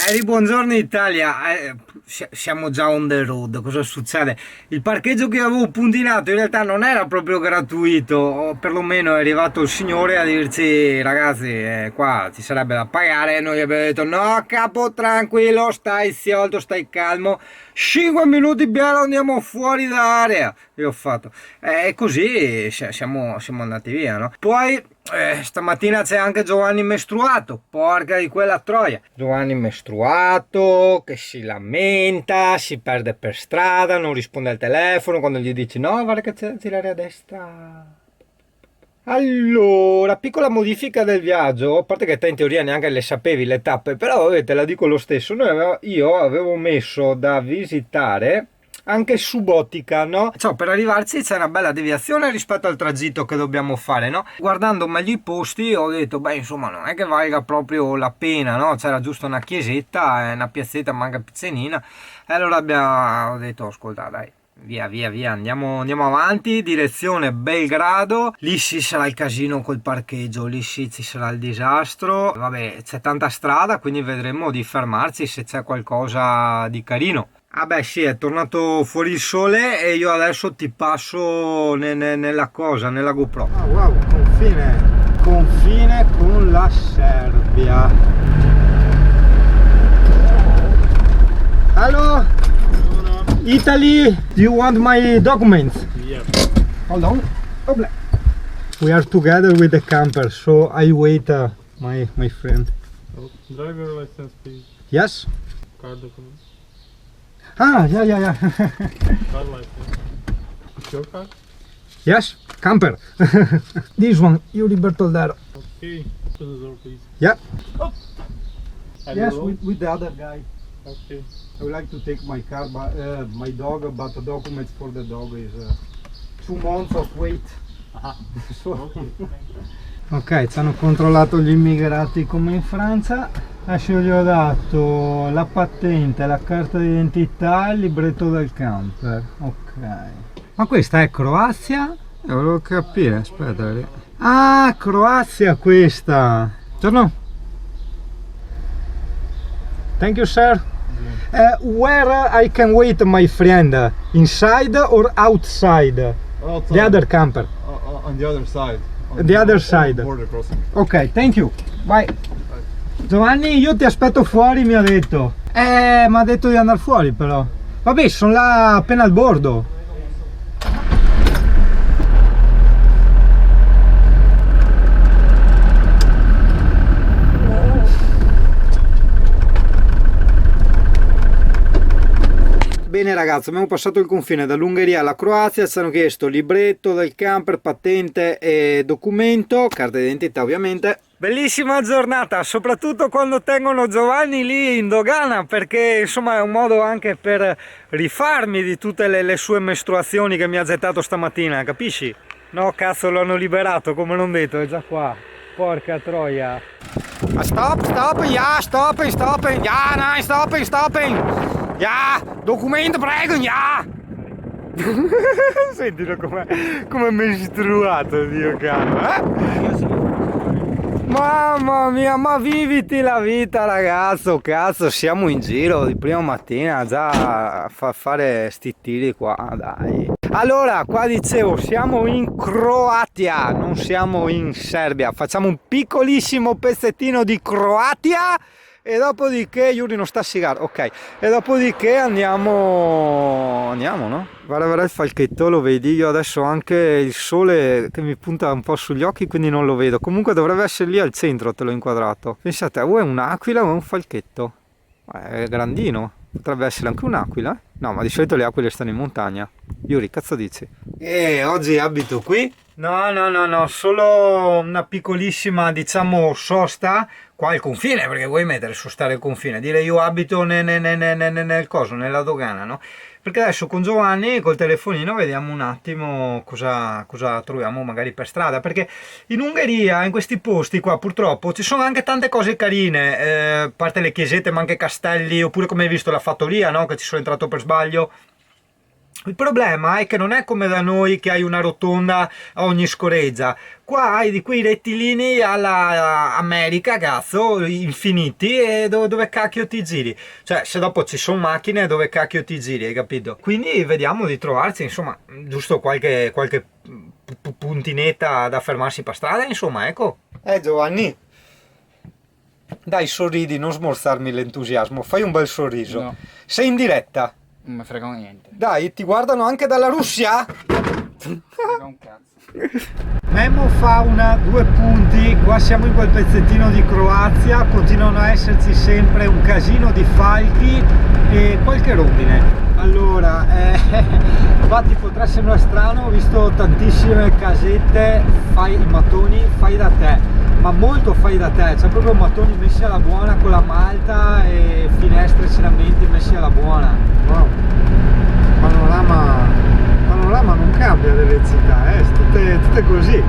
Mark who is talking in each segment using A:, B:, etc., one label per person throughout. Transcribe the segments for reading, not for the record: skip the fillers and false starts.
A: Buongiorno Italia, siamo già on the road, cosa succede? Il parcheggio che avevo puntinato in realtà non era proprio gratuito, o perlomeno è arrivato il signore a dirci ragazzi, qua ci sarebbe da pagare, e noi abbiamo detto no capo tranquillo, stai sciolto, stai calmo, 5 minuti piano andiamo fuori dall'area. E ho fatto, e così siamo andati via, no? Poi stamattina c'è anche Giovanni mestruato, porca di quella troia. Giovanni mestruato che si lamenta, si perde per strada, non risponde al telefono quando gli dici no, guarda che c'è da girare a destra. Allora, piccola modifica del viaggio, a parte che te in teoria neanche le sapevi le tappe, però te la dico lo stesso, io avevo messo da visitare anche Subotica, no? Cioè, per arrivarci c'è una bella deviazione rispetto al tragitto che dobbiamo fare, no? Guardando meglio i posti ho detto, beh, insomma, non è che valga proprio la pena, no? C'era giusto una chiesetta, una piazzetta manca pizzenina, e allora ho detto, ascolta, dai. Via, andiamo avanti, direzione Belgrado, lì sì sarà il casino col parcheggio, lì sì ci sarà il disastro, vabbè c'è tanta strada quindi vedremo di fermarci se c'è qualcosa di carino. Ah beh sì, è tornato fuori il sole e io adesso ti passo nella cosa, nella GoPro. Ah wow, confine con la Serbia. Allo? Italy, do you want my documents?
B: Yeah.
A: Hold on. We are together with the camper, so I wait my friend.
B: Oh, driver license, please.
A: Yes?
B: Car document.
A: Ah, yeah.
B: Car license. It's your car?
A: Yes, camper. This one, Yuri Bertoldaro.
B: Okay. Open the door, please.
A: Yeah.
B: Oh.
A: Yes, with the other guy.
B: Okay.
A: I would like to take my car, my dog, but the documents for the dog is 2 months of wait. So- Ok, ci hanno controllato gli immigrati come in Francia. Adesso gli ho dato la patente, la carta d'identità e il libretto del camper. Ok. Ma questa è Croazia? Volevo capire, aspetta. Ah, Croazia questa. Torno. Thank you, sir. Where I can wait my friend? Inside or outside?
C: Outside.
A: The other camper.
C: On the other side. On
A: The other side.
C: Border crossing.
A: Ok, thank you. Bye. Giovanni, io ti aspetto fuori, mi ha detto. Mi ha detto di andare fuori però. Vabbè, sono là appena al bordo. Bene ragazzi, abbiamo passato il confine dall'Ungheria alla Croazia, ci hanno chiesto libretto del camper, patente e documento, carta d'identità ovviamente. Bellissima giornata, soprattutto quando tengono Giovanni lì in dogana, perché insomma è un modo anche per rifarmi di tutte le sue mestruazioni che mi ha gettato stamattina, capisci? No cazzo, lo hanno liberato, come non detto, è già qua, porca troia. Stopping, ja, stopping, ja, nein, stopping. Ja, documento prego, ja! Sentilo come mestruato, Dio caro, Mamma mia, ma viviti la vita ragazzo, cazzo, siamo in giro di prima mattina già a fare sti tiri qua, dai. Allora, qua dicevo, siamo in Croazia, non siamo in Serbia, facciamo un piccolissimo pezzettino di Croazia. E dopodiché Yuri non sta a sigaro, ok, e dopodiché andiamo, no? Guarda il falchetto, lo vedi? Io adesso ho anche il sole che mi punta un po' sugli occhi, quindi non lo vedo. Comunque dovrebbe essere lì al centro, te l'ho inquadrato. Pensate, o è un'aquila o è un falchetto? È grandino, potrebbe essere anche un'aquila. No, ma di solito le aquile stanno in montagna. Yuri, cazzo dici? Oggi abito qui? No, solo una piccolissima, diciamo, sosta qua al confine, perché vuoi mettere sostare il confine, dire io abito nel coso, nella dogana, no? Perché adesso con Giovanni col telefonino vediamo un attimo cosa troviamo magari per strada, perché in Ungheria, in questi posti qua purtroppo ci sono anche tante cose carine, a parte le chiesette ma anche castelli, oppure come hai visto la fattoria, no? Che ci sono entrato per sbaglio. Il problema è che non è come da noi che hai una rotonda a ogni scoreggia. Qua hai di quei rettilini alla America, cazzo, infiniti, e dove cacchio ti giri? Cioè, se dopo ci sono macchine, dove cacchio ti giri, hai capito? Quindi vediamo di trovarci, insomma, giusto qualche puntinetta da fermarsi per strada, insomma, ecco. Giovanni, dai, sorridi, non smorzarmi l'entusiasmo, fai un bel sorriso.
D: No.
A: Sei in diretta?
D: Non mi frega niente.
A: Dai, ti guardano anche dalla Russia?
D: Frega un cazzo.
A: Memo fa 2 punti, qua siamo in quel pezzettino di Croazia, continuano a esserci sempre un casino di falchi e qualche rondine. Allora, infatti potrà sembrare strano, ho visto tantissime casette, i mattoni fai da te, ma molto fai da te, c'è proprio mattoni messi alla buona con la malta e finestre ceramenti messi alla buona. Wow, panorama non cambia dell'elettricità, tutte così,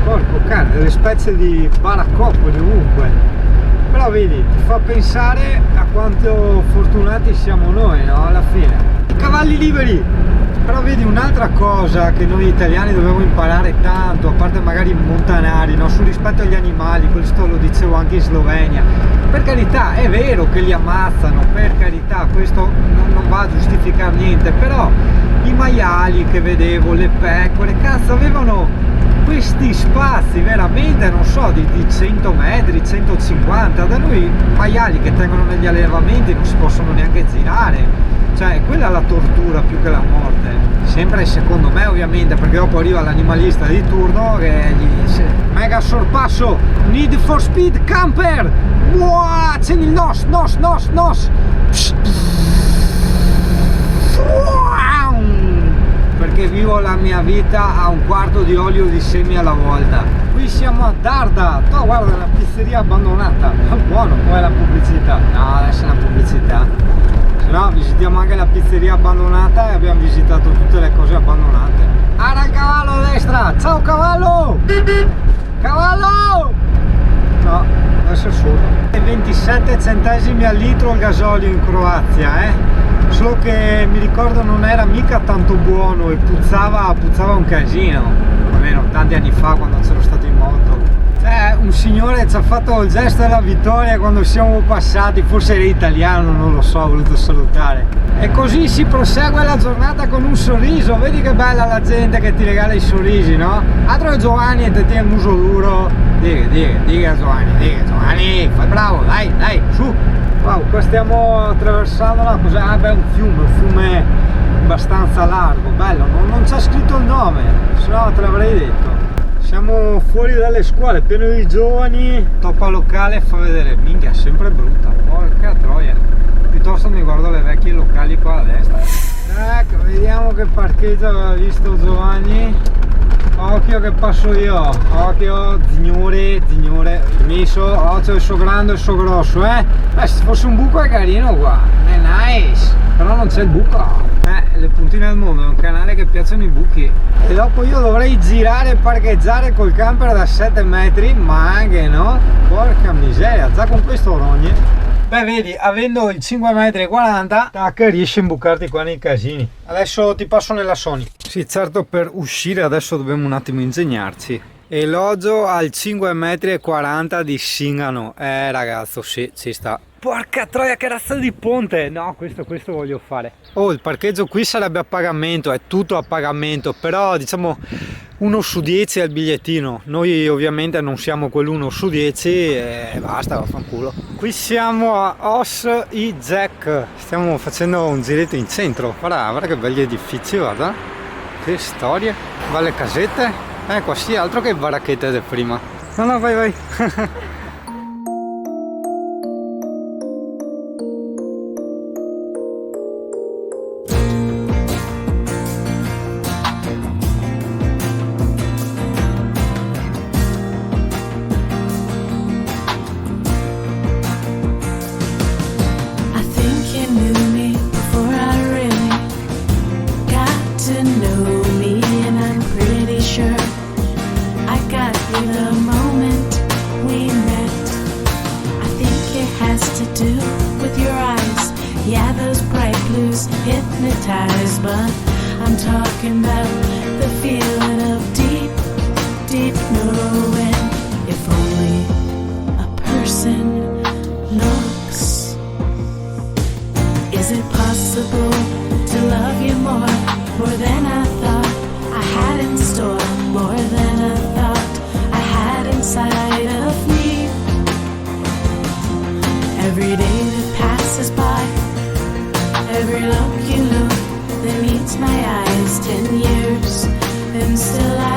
A: porco cane, delle specie di baraccopoli ovunque, però vedi, ti fa pensare a quanto fortunati siamo noi, no? Alla fine, cavalli liberi. Però vedi un'altra cosa che noi italiani dobbiamo imparare tanto, a parte magari i montanari, no? Sul rispetto agli animali, questo lo dicevo anche in Slovenia. Per carità, è vero che li ammazzano, per carità, questo non va a giustificare niente, però i maiali che vedevo, le pecore, cazzo, avevano questi spazi veramente, non so, di 100 metri, 150, da noi maiali che tengono negli allevamenti non si possono neanche girare. Cioè, quella è la tortura più che la morte, sempre secondo me ovviamente, perché dopo arriva l'animalista di turno che gli dice mega sorpasso, need for speed camper, accendi il nos, perché vivo la mia vita a 1/4 di olio di semi alla volta. Qui siamo a Darda, guarda, una pizzeria abbandonata, buono, poi la pubblicità, no, adesso è una pubblicità. No, visitiamo anche la pizzeria abbandonata e abbiamo visitato tutte le cose abbandonate. Ara il cavallo a destra! Ciao cavallo! Cavallo! No, adesso è sordo. 27 centesimi al litro il gasolio in Croazia, solo che mi ricordo non era mica tanto buono e puzzava un casino, almeno tanti anni fa quando c'ero stato in moto. Un signore ci ha fatto il gesto della vittoria quando siamo passati, forse era italiano, non lo so, ho voluto salutare. E così si prosegue la giornata con un sorriso, vedi che bella la gente che ti regala i sorrisi, no? Altro che Giovanni e te tiene il muso duro, dica Giovanni, fai bravo, dai, su. Wow, qua stiamo attraversando un fiume abbastanza largo, bello, non c'è scritto il nome, se no te l'avrei detto. Siamo fuori dalle scuole, pieno di giovani, toppa locale fa vedere, minchia, sempre brutta, porca troia. Piuttosto mi guardo le vecchie locali qua a destra. Ecco, vediamo che parcheggio aveva visto Giovanni. Occhio che passo io, occhio, signore, c'è il suo grande e il suo grosso, se fosse un buco è carino qua, è nice, però non c'è il buco. Le puntine del mondo è un canale che piacciono i buchi. E dopo io dovrei girare e parcheggiare col camper da 7 metri, ma anche no, porca miseria, già con questo rogne. Beh, vedi, avendo il 5,40 m, tac, riesci a imbucarti qua nei casini. Adesso ti passo nella Sony. Sì, certo, per uscire adesso dobbiamo un attimo ingegnarci. Elogio al 5,40 m di Singano. Ragazzo, sì, ci sta. Porca troia, che razza di ponte! No, questo voglio fare. Oh, il parcheggio qui sarebbe a pagamento, è tutto a pagamento, però diciamo 1 su 10 è il bigliettino. Noi ovviamente non siamo quell'1 su 10 e basta, vaffanculo. Qui siamo a Osijek, stiamo facendo un giretto in centro. Guarda che belli edifici, guarda. Che storie. Belle casette. Qua sì, altro che baracchette del prima. No, vai.
E: The moment we met. ties, but I'm talking about the feeling of deep, deep knowing. If only a person knocks. Is it possible to love you more than I thought I had in store, more than I thought I had inside of me? Every day that passes by, every look you look that meets my eyes, 10 years, and still I